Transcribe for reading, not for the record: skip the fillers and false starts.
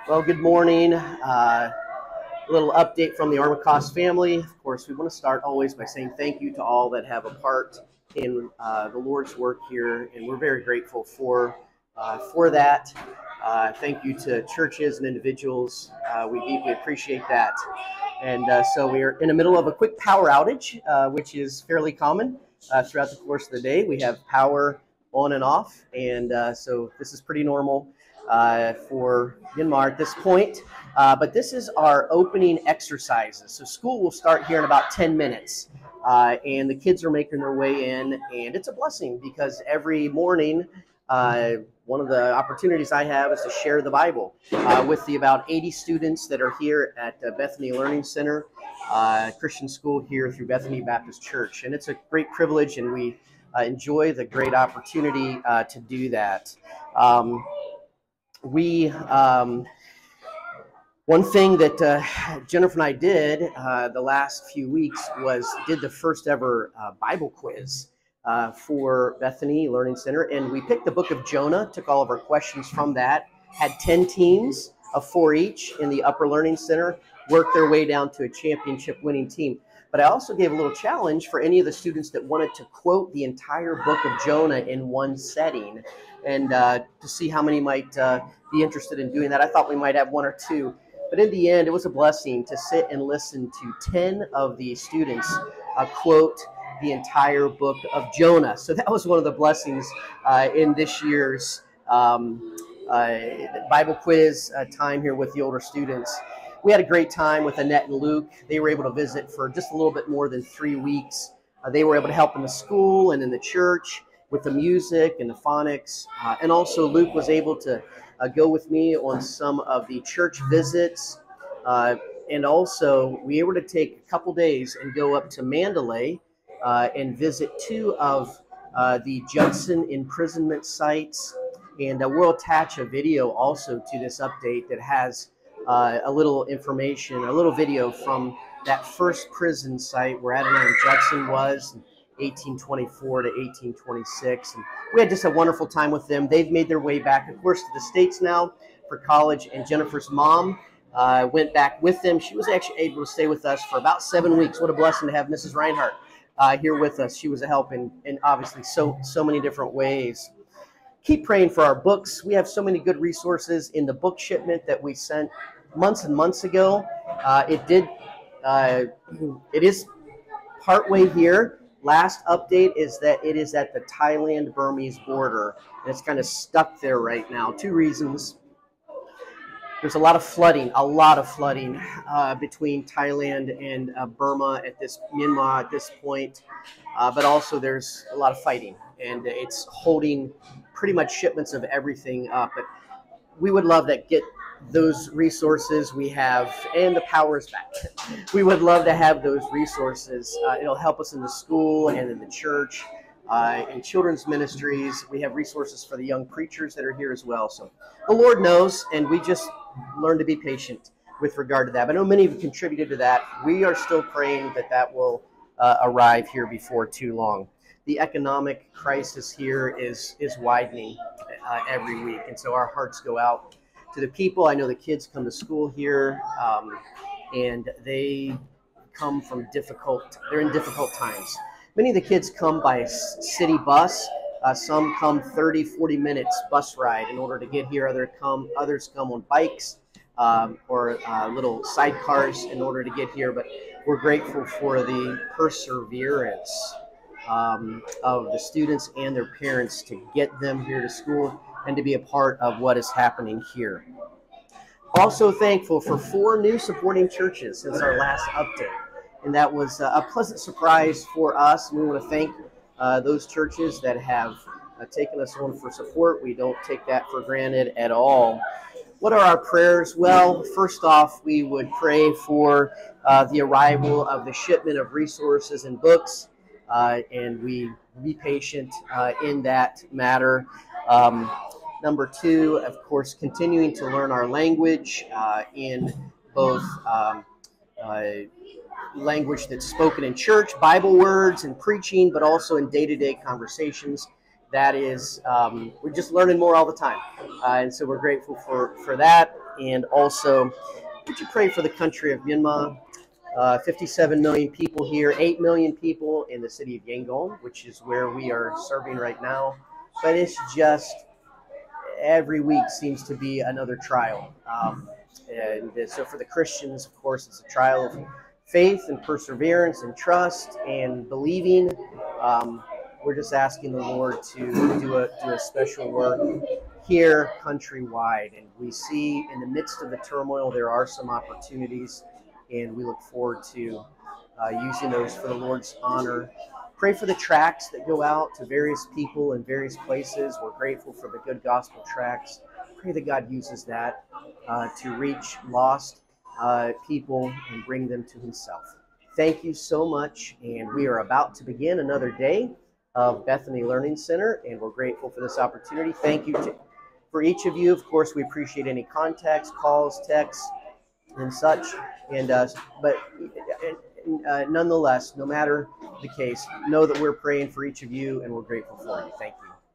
Well, good morning. A little update from the Armacost family. Of course, we want to start always by saying thank you to all that have a part in the Lord's work here, and we're very grateful for that. Thank you to churches and individuals. We deeply appreciate that. And so we are in the middle of a quick power outage, which is fairly common throughout the course of the day. We have power on and off, and so this is pretty normal for Myanmar at this point. But this is our opening exercises. So school will start here in about 10 minutes. And the kids are making their way in, and it's a blessing because every morning, one of the opportunities I have is to share the Bible with the about 80 students that are here at Bethany Learning Center, Christian school here through Bethany Baptist Church. And it's a great privilege, and we enjoy the great opportunity to do that. One thing that Jennifer and I did the last few weeks was did the first ever Bible quiz for Bethany Learning Center, and we picked the book of Jonah, took all of our questions from that, had 10 teams of 4 each in the Upper Learning Center, worked their way down to a championship winning team. But I also gave a little challenge for any of the students that wanted to quote the entire book of Jonah in one setting, and to see how many might be interested in doing that. I thought we might have 1 or 2. But in the end, it was a blessing to sit and listen to 10 of the students quote the entire book of Jonah. So that was one of the blessings in this year's Bible quiz time here with the older students. We had a great time with Annette and Luke. They were able to visit for just a little bit more than 3 weeks. They were able to help in the school and in the church with the music and the phonics. And also Luke was able to go with me on some of the church visits. And also we were able to take a couple days and go up to Mandalay and visit 2 of the Judson imprisonment sites. And we'll attach a video also to this update that has a little information, a little video from that first prison site where Adoniram Judson was in 1824 to 1826. And we had just a wonderful time with them. They've made their way back, of course, to the States now for college, and Jennifer's mom went back with them. She was actually able to stay with us for about 7 weeks. What a blessing to have Mrs. Reinhardt here with us. She was a help in obviously so many different ways. Keep praying for our books. We have so many good resources in the book shipment that we sent months and months ago. It is partway here. Last update is that it is at the Thailand-Burmese border, and it's kind of stuck there right now. 2 reasons. There's a lot of flooding between Thailand and Burma Myanmar at this point, but also there's a lot of fighting, and it's holding pretty much shipments of everything up. But we would love to get those resources we have, and the power is back. We would love to have those resources. It'll help us in the school and in the church, in children's ministries. We have resources for the young preachers that are here as well. So the Lord knows, and we just learn to be patient with regard to that. But I know many have contributed to that. We are still praying that that will arrive here before too long. The economic crisis here is widening every week, and so our hearts go out to the people. I know the kids come to school here, and they come from they're in difficult times. Many of the kids come by city bus. Some come 30, 40 minutes bus ride in order to get here. Others come on bikes or little sidecars in order to get here. But we're grateful for the perseverance of the students and their parents to get them here to school and to be a part of what is happening here. Also thankful for 4 new supporting churches since our last update. And that was a pleasant surprise for us. We want to thank those churches that have taken us on for support. We don't take that for granted at all. What are our prayers? Well, first off, we would pray for the arrival of the shipment of resources and books, and we be patient in that matter. Number 2, of course, continuing to learn our language in both language that's spoken in church, Bible words and preaching, but also in day-to-day conversations. That is, we're just learning more all the time. And so we're grateful for that. And also, would you pray for the country of Myanmar? 57 million people here, 8 million people in the city of Yangon, which is where we are serving right now. But it's just every week seems to be another trial. And so for the Christians, of course, it's a trial of faith and perseverance and trust and believing. We're just asking the Lord to do a special work here countrywide. And we see in the midst of the turmoil, there are some opportunities, and we look forward to using those for the Lord's honor. Pray for the tracts that go out to various people in various places. We're grateful for the good gospel tracts. Pray that God uses that to reach lost people and bring them to himself. Thank you so much, and we are about to begin another day of Bethany Learning Center, and we're grateful for this opportunity. Thank you for each of you. Of course, we appreciate any contacts, calls, texts, and such. And nonetheless, no matter the case, know that we're praying for each of you, and we're grateful for you. Thank you.